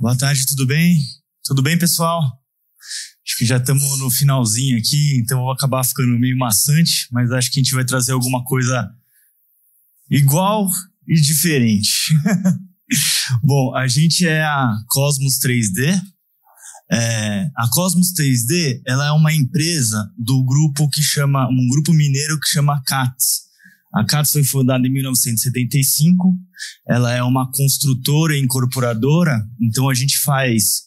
Boa tarde, tudo bem? Tudo bem, pessoal? Acho que já estamos no finalzinho aqui, então eu vou acabar ficando meio maçante, mas acho que a gente vai trazer alguma coisa igual e diferente. Bom, a gente é a Cosmos 3D. A Cosmos 3D, ela é uma empresa do grupo um grupo mineiro que chama CATS. A CATS foi fundada em 1975, ela é uma construtora e incorporadora, então a gente faz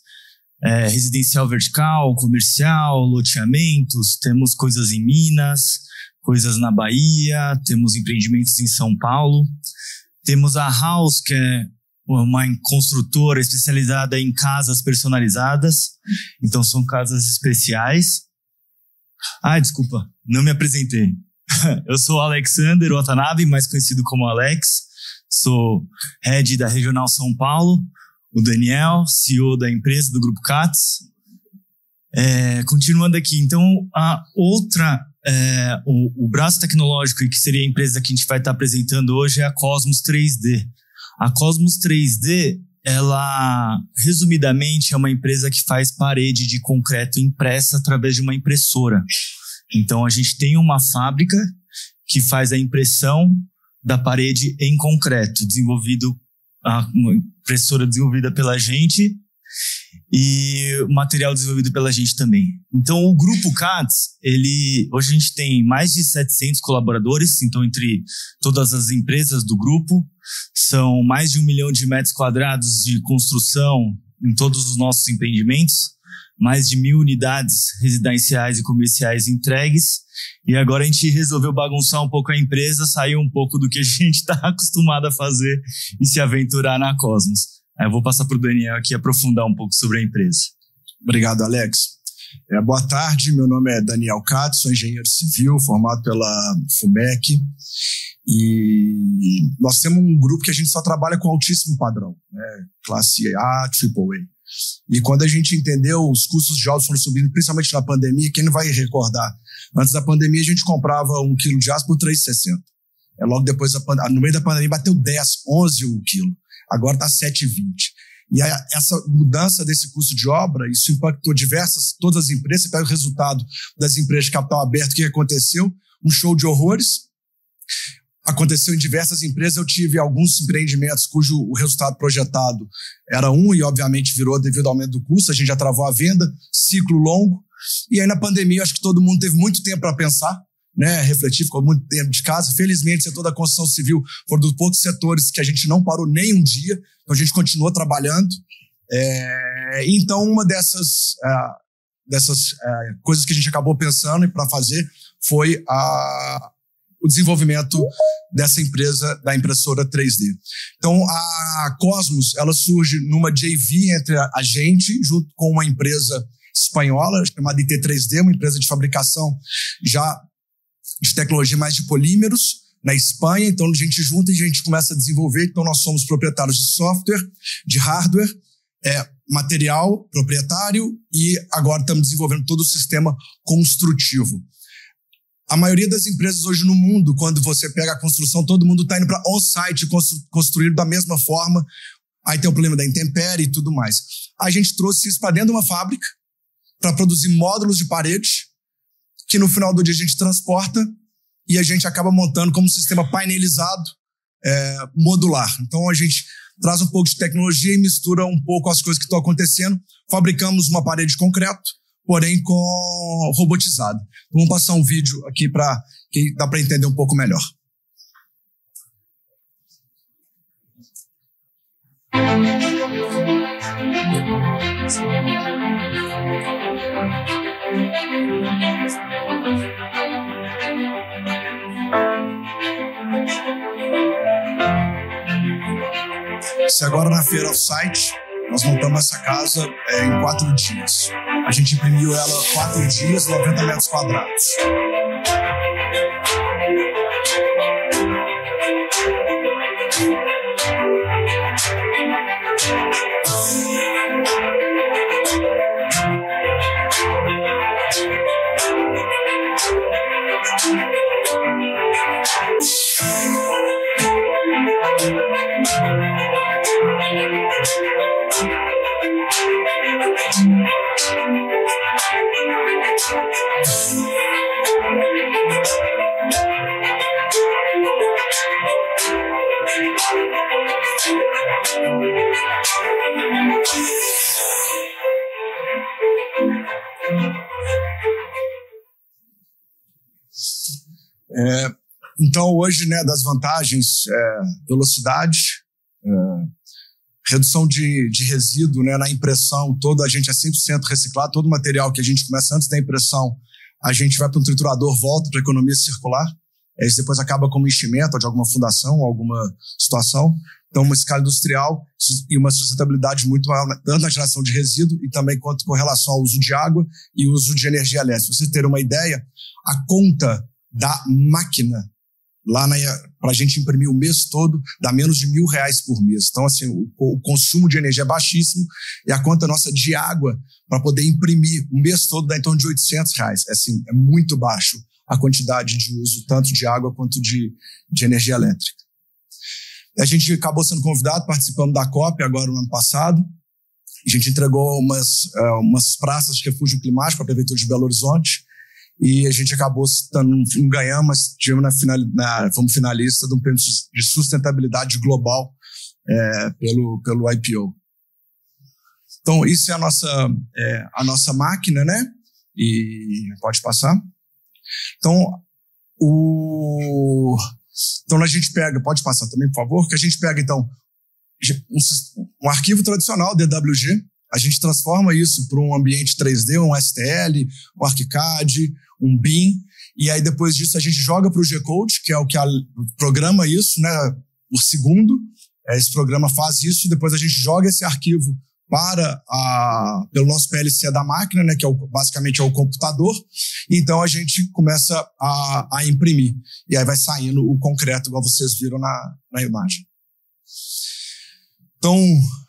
residencial vertical, comercial, loteamentos, temos coisas em Minas, coisas na Bahia, temos empreendimentos em São Paulo, temos a House, que é uma construtora especializada em casas personalizadas, então são casas especiais. Desculpa, não me apresentei. Eu sou o Alexander Watanabe, mais conhecido como Alex, sou head da Regional São Paulo, o Daniel, CEO da empresa do Grupo CATS. Continuando aqui, então a outra, o braço tecnológico, que seria a empresa que a gente vai estar apresentando hoje, é a Cosmos 3D. A Cosmos 3D, ela, resumidamente, é uma empresa que faz parede de concreto impressa através de uma impressora. Então, a gente tem uma fábrica que faz a impressão da parede em concreto, uma impressora desenvolvida pela gente e material desenvolvido pela gente também. Então, o Grupo CATS, hoje a gente tem mais de 700 colaboradores, então entre todas as empresas do grupo, são mais de 1 milhão de metros quadrados de construção em todos os nossos empreendimentos, mais de 1.000 unidades residenciais e comerciais entregues, e agora a gente resolveu bagunçar um pouco a empresa, sair um pouco do que a gente está acostumado a fazer e se aventurar na Cosmos. Eu vou passar para o Daniel aqui aprofundar um pouco sobre a empresa. Obrigado, Alex. Boa tarde, meu nome é Daniel Katz, sou engenheiro civil, formado pela FUMEC, e nós temos um grupo que a gente só trabalha com altíssimo padrão, né? Classe A, AAA. E quando a gente entendeu, os custos de aço foram subindo, principalmente na pandemia, quem não vai recordar? Antes da pandemia, a gente comprava 1 quilo de aço por R$3,60. Logo depois, no meio da pandemia, bateu 10, 11 o quilo. Agora está 7,20. E essa mudança desse custo de obra, isso impactou todas as empresas. Você pega o resultado das empresas de capital aberto, o que aconteceu? Um show de horrores. Aconteceu em diversas empresas. Eu tive alguns empreendimentos cujo o resultado projetado era 1 e obviamente virou devido ao aumento do custo. A gente já travou a venda, ciclo longo. E aí na pandemia, acho que todo mundo teve muito tempo para pensar, né, refletir, ficou muito tempo de casa. Felizmente, o setor da construção civil foi um dos poucos setores que a gente não parou nem um dia, então a gente continuou trabalhando. Então, uma dessas coisas que a gente acabou pensando e para fazer foi o desenvolvimento dessa empresa, da impressora 3D. Então, a Cosmos, ela surge numa JV entre a gente, junto com uma empresa espanhola, chamada IT3D, uma empresa de fabricação já de tecnologia mais de polímeros na Espanha. Então a gente junta e a gente começa a desenvolver. Então nós somos proprietários de software, de hardware, material proprietário, e agora estamos desenvolvendo todo o sistema construtivo. A maioria das empresas hoje no mundo, quando você pega a construção, todo mundo está indo para on-site construir da mesma forma. Aí tem o problema da intempérie e tudo mais. A gente trouxe isso para dentro de uma fábrica para produzir módulos de parede, que no final do dia a gente transporta e a gente acaba montando como um sistema painelizado modular. Então a gente traz um pouco de tecnologia e mistura um pouco as coisas que estão acontecendo. Fabricamos uma parede de concreto, porém robotizada. Então, vamos passar um vídeo aqui para que dá para entender um pouco melhor. Se agora na feira off-site, nós montamos essa casa em 4 dias. A gente imprimiu ela 4 dias, 90 metros quadrados. Então, hoje, né, das vantagens, velocidade, redução de resíduo, né, na impressão, a gente é 100% reciclado, todo o material que a gente começa antes da impressão, a gente vai para um triturador, volta para a economia circular, isso depois acaba como enchimento de alguma fundação, alguma situação. Então, uma escala industrial e uma sustentabilidade muito maior, tanto na geração de resíduo e também quanto com relação ao uso de água e uso de energia elétrica. Pra você ter uma ideia, a conta da máquina lá para a gente imprimir o mês todo dá menos de R$1.000 por mês. Então, assim, o consumo de energia é baixíssimo e a conta nossa de água para poder imprimir o mês todo dá em torno de R$800. Assim, é muito baixo a quantidade de uso, tanto de água quanto de energia elétrica. A gente acabou sendo convidado, participando da COP agora no ano passado. A gente entregou umas praças de refúgio climático para a Prefeitura de Belo Horizonte e a gente acabou não ganhando, mas fomos finalistas de um prêmio de sustentabilidade global pelo IPO. Então, isso é a nossa máquina, né? E pode passar. Então, a gente pega, pode passar também, por favor, que a gente pega, então, um arquivo tradicional, DWG, a gente transforma isso para um ambiente 3D, um STL, um ArchiCAD, um BIM, e aí depois disso a gente joga para o G-Code, que é o que programa isso, né, por segundo. Esse programa faz isso, depois a gente joga esse arquivo pelo nosso PLC da máquina, né, que basicamente é o computador, então a gente começa a imprimir, e aí vai saindo o concreto, igual vocês viram na imagem. Então,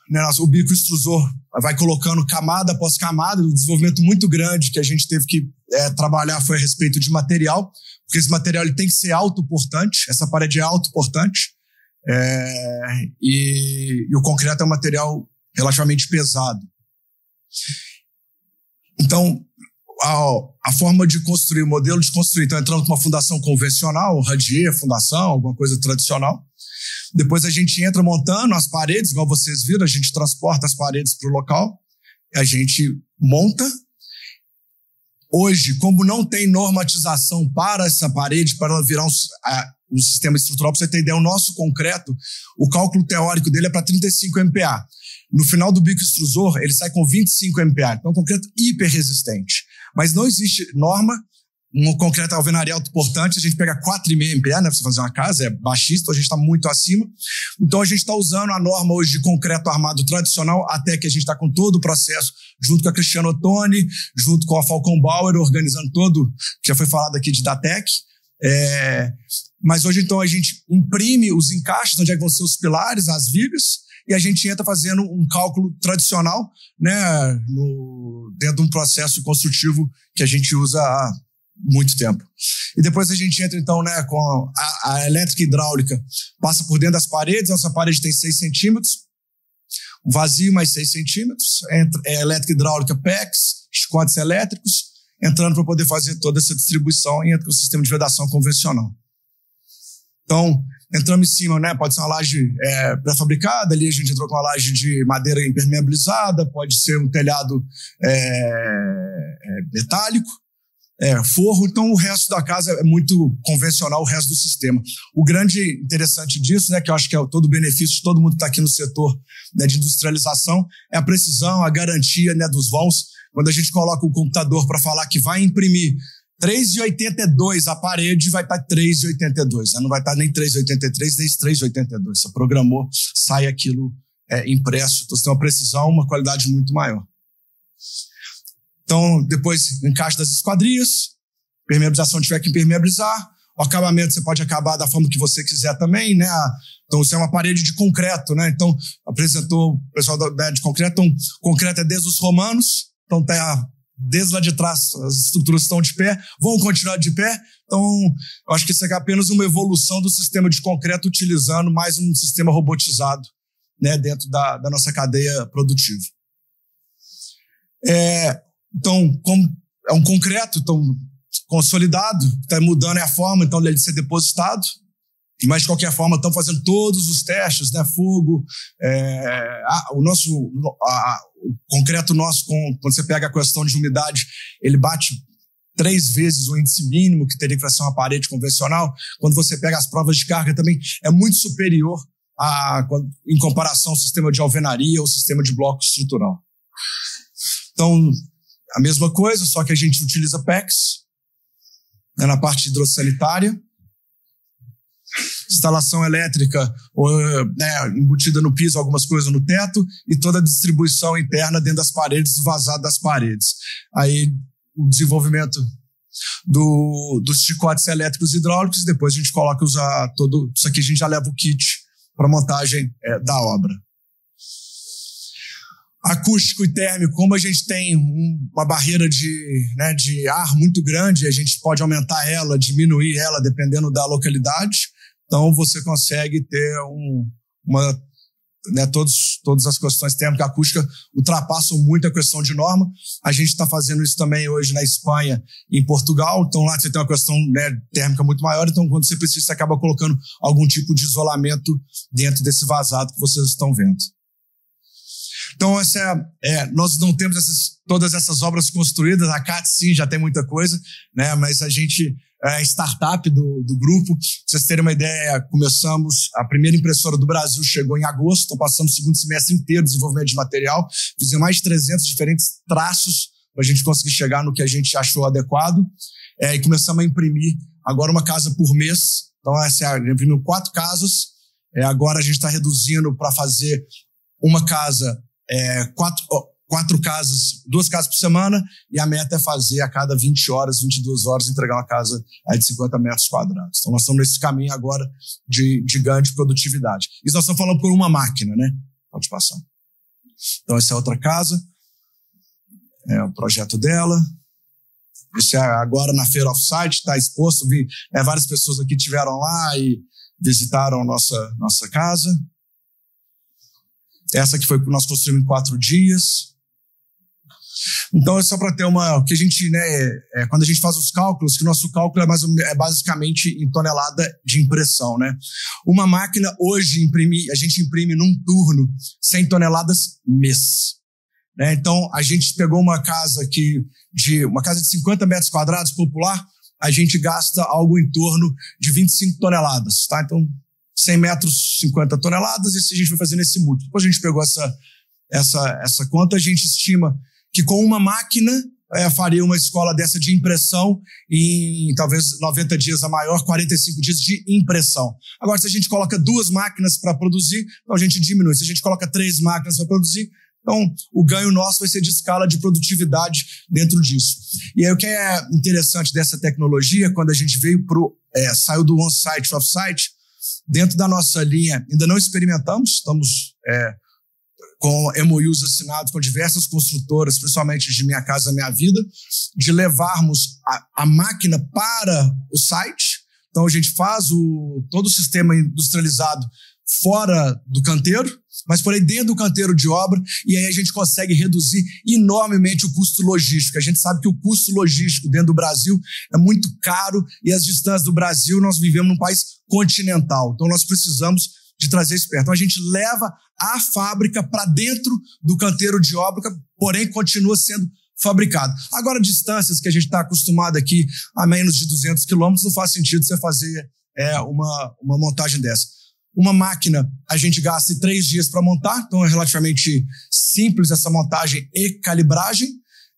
né, o bico extrusor vai colocando camada após camada, um desenvolvimento muito grande que a gente teve que trabalhar foi a respeito de material, porque esse material ele tem que ser autoportante, essa parede é autoportante, e o concreto é um material relativamente pesado. Então, a forma de construir, o modelo de construir, então entrando com uma fundação convencional, radier, fundação, alguma coisa tradicional. Depois a gente entra montando as paredes, igual vocês viram, a gente transporta as paredes para o local, a gente monta. Hoje, como não tem normatização para essa parede, para ela virar um sistema estrutural, para você ter ideia, o nosso concreto, o cálculo teórico dele é para 35 MPa. No final do bico extrusor, ele sai com 25 MPa. Então, é um concreto hiper resistente. Mas não existe norma. Um concreto alvenaria autoportante, a gente pega 4,5 MPa, né, para você fazer uma casa, é baixista, a gente está muito acima. Então, a gente está usando a norma hoje de concreto armado tradicional, até que a gente está com todo o processo, junto com a Cristiano Ottoni, junto com a Falcon Bauer, organizando todo, que já foi falado aqui de Datec. Mas hoje, então, a gente imprime os encaixes, onde é que vão ser os pilares, as vigas, e a gente entra fazendo um cálculo tradicional, né, dentro de um processo construtivo que a gente usa há muito tempo. E depois a gente entra, então, né, com a elétrica hidráulica, passa por dentro das paredes, nossa parede tem 6 centímetros, um vazio mais 6 centímetros, elétrica hidráulica PEX, chicotes elétricos, entrando para poder fazer toda essa distribuição e entra com o sistema de vedação convencional. Então, entramos em cima, né? Pode ser uma laje pré-fabricada, ali a gente entrou com uma laje de madeira impermeabilizada, pode ser um telhado metálico, forro, então o resto da casa é muito convencional, o resto do sistema. O grande interessante disso, né, que eu acho que é todo o benefício de todo mundo que está aqui no setor, né, de industrialização, é a precisão, a garantia, né, dos vols. Quando a gente coloca o computador para falar que vai imprimir 3,82 a parede, vai estar 3,82. Não vai estar nem 3,83, nem 3,82. Você programou, sai aquilo impresso. Então, você tem uma precisão, uma qualidade muito maior. Então, depois, encaixe das esquadrias, permeabilização tiver que impermeabilizar, o acabamento você pode acabar da forma que você quiser também, né? Então, isso é uma parede de concreto, né? Então, apresentou o pessoal da ideia de concreto. Então, concreto é desde os romanos, então tá desde lá de trás as estruturas estão de pé, vão continuar de pé. Então, eu acho que isso é apenas uma evolução do sistema de concreto utilizando mais um sistema robotizado, né, dentro da nossa cadeia produtiva. Então, como é um concreto consolidado, está mudando a forma, então, de ser depositado. Mas, de qualquer forma, estamos fazendo todos os testes, né? Fogo, o concreto nosso, quando você pega a questão de umidade, ele bate 3 vezes o índice mínimo que teria que ser uma parede convencional. Quando você pega as provas de carga também, é muito superior em comparação ao sistema de alvenaria ou sistema de bloco estrutural. Então, a mesma coisa, só que a gente utiliza PEX, né, na parte hidrossanitária. Instalação elétrica embutida no piso, algumas coisas no teto, e toda a distribuição interna dentro das paredes, vazado das paredes. Aí o desenvolvimento dos chicotes elétricos e hidráulicos, e depois a gente coloca todo isso aqui, a gente já leva o kit para montagem da obra. Acústico e térmico, como a gente tem uma barreira de ar muito grande, a gente pode aumentar ela, diminuir ela, dependendo da localidade. Então, você consegue ter todas as questões térmica e acústica ultrapassam muito a questão de norma. A gente está fazendo isso também hoje na Espanha e em Portugal. Então, lá você tem uma questão térmica muito maior. Então, quando você precisa, você acaba colocando algum tipo de isolamento dentro desse vazado que vocês estão vendo. Então, nós não temos todas essas obras construídas. A CAT, sim, já tem muita coisa, né? Mas a gente é startup do grupo. Pra vocês terem uma ideia, começamos, a primeira impressora do Brasil chegou em agosto, então passamos o segundo semestre inteiro de desenvolvimento de material, fizemos mais de 300 diferentes traços para a gente conseguir chegar no que a gente achou adequado, e começamos a imprimir agora uma casa por mês. Então, imprimimos 4 casas, agora a gente está reduzindo para fazer uma casa, 4 casas, 2 casas por semana, e a meta é fazer a cada 20 horas, 22 horas, entregar uma casa aí de 50 metros quadrados. Então, nós estamos nesse caminho agora de ganho de produtividade. Isso nós estamos falando por uma máquina, né? Pode passar. Então, essa é outra casa. É o projeto dela. Esse é agora na feira off-site, está exposto. Várias pessoas aqui tiveram lá e visitaram a nossa casa. Essa que foi que nós construímos em 4 dias. Então, é só para ter o que a gente, quando a gente faz os cálculos, que o nosso cálculo é basicamente em tonelada de impressão, né? Uma máquina hoje a gente imprime num turno 100 toneladas mês, né? Então, a gente pegou uma casa de 50 metros quadrados popular, a gente gasta algo em torno de 25 toneladas, tá? Então, 100 metros, 50 toneladas, e se a gente vai fazendo esse múltiplo. Depois a gente pegou essa conta, a gente estima que com uma máquina faria uma escola dessa de impressão em talvez 90 dias a maior, 45 dias de impressão. Agora, se a gente coloca 2 máquinas para produzir, então a gente diminui. Se a gente coloca 3 máquinas para produzir, então o ganho nosso vai ser de escala de produtividade dentro disso. E aí o que é interessante dessa tecnologia, quando a gente saiu do on-site para off-site, dentro da nossa linha, ainda não experimentamos, estamos com MOUs assinados com diversas construtoras, principalmente de Minha Casa Minha Vida, de levarmos a máquina para o site. Então, a gente faz todo o sistema industrializado fora do canteiro, mas porém dentro do canteiro de obra, e aí a gente consegue reduzir enormemente o custo logístico. A gente sabe que o custo logístico dentro do Brasil é muito caro, e as distâncias do Brasil, nós vivemos num país continental, então nós precisamos de trazer isso perto. Então a gente leva a fábrica para dentro do canteiro de obra, porém continua sendo fabricado. Agora, distâncias que a gente está acostumado aqui a menos de 200 quilômetros, não faz sentido você fazer uma montagem dessa. Uma máquina, a gente gasta 3 dias para montar, então é relativamente simples essa montagem e calibragem.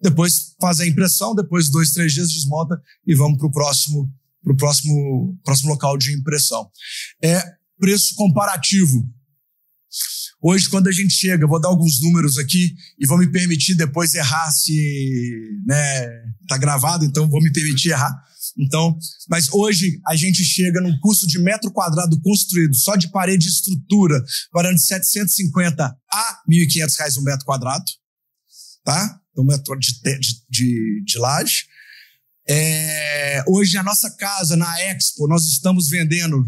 Depois faz a impressão, depois 2, 3 dias desmonta e vamos para o próximo local de impressão. Preço comparativo. Hoje, quando a gente chega, vou dar alguns números aqui e vou me permitir depois errar se tá gravado, então vou me permitir errar. Então, mas hoje a gente chega num custo de metro quadrado construído, só de parede e estrutura, variando de 750 a R$1.500 um metro quadrado, tá? Um metro de laje. Hoje a nossa casa na Expo, nós estamos vendendo,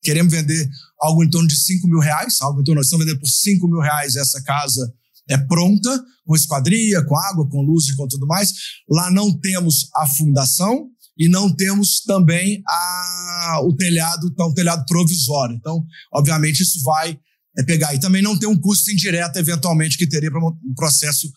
queremos vender algo em torno de R$5.000, nós estamos vendendo por R$5.000 essa casa pronta, com esquadria, com água, com luz e com tudo mais. Lá não temos a fundação e não temos também o telhado provisório. Então, obviamente, isso vai pegar. E também não tem um custo indireto, eventualmente, que teria para um processo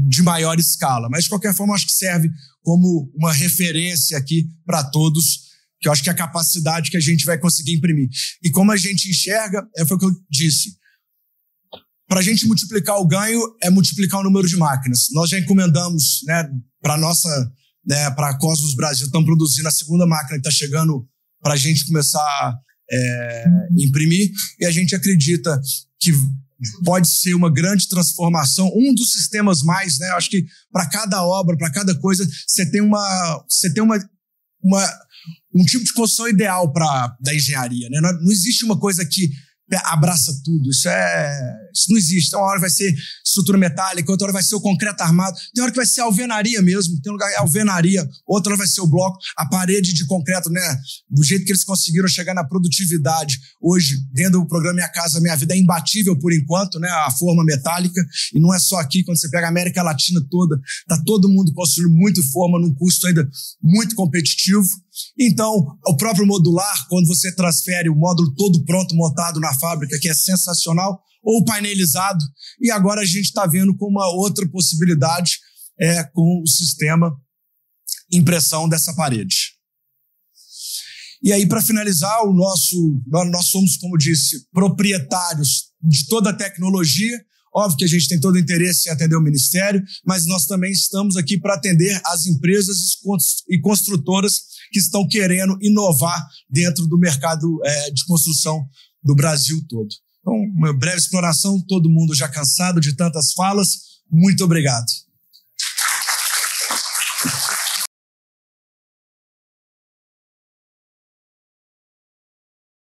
de maior escala. Mas, de qualquer forma, acho que serve como uma referência aqui para todos, que eu acho que é a capacidade que a gente vai conseguir imprimir. E como a gente enxerga, foi o que eu disse, para a gente multiplicar o ganho, é multiplicar o número de máquinas. Nós já encomendamos, né, para a Cosmos Brasil, estamos produzindo a segunda máquina que está chegando para a gente começar a imprimir, e a gente acredita que pode ser uma grande transformação, um dos sistemas mais, né? Eu acho que para cada obra, para cada coisa, você tem um tipo de construção ideal da engenharia, né? Não existe uma coisa que abraça tudo, isso não existe. Então, uma hora vai ser estrutura metálica, outra hora vai ser o concreto armado, tem hora que vai ser a alvenaria mesmo, tem um lugar que é a alvenaria, outra hora vai ser o bloco, a parede de concreto, né? Do jeito que eles conseguiram chegar na produtividade hoje, dentro do programa Minha Casa Minha Vida, é imbatível por enquanto, né? A forma metálica, e não é só aqui, quando você pega a América Latina toda, tá todo mundo construindo muito forma num custo ainda muito competitivo. Então, o próprio modular, quando você transfere o módulo todo pronto, montado na fábrica, que é sensacional, ou painelizado, e agora a gente está vendo com uma outra possibilidade com o sistema impressão dessa parede. E aí, para finalizar, nós somos, como disse, proprietários de toda a tecnologia. Óbvio que a gente tem todo o interesse em atender o Ministério, mas nós também estamos aqui para atender as empresas e construtoras que estão querendo inovar dentro do mercado de construção do Brasil todo. Então, uma breve exploração, todo mundo já cansado de tantas falas. Muito obrigado.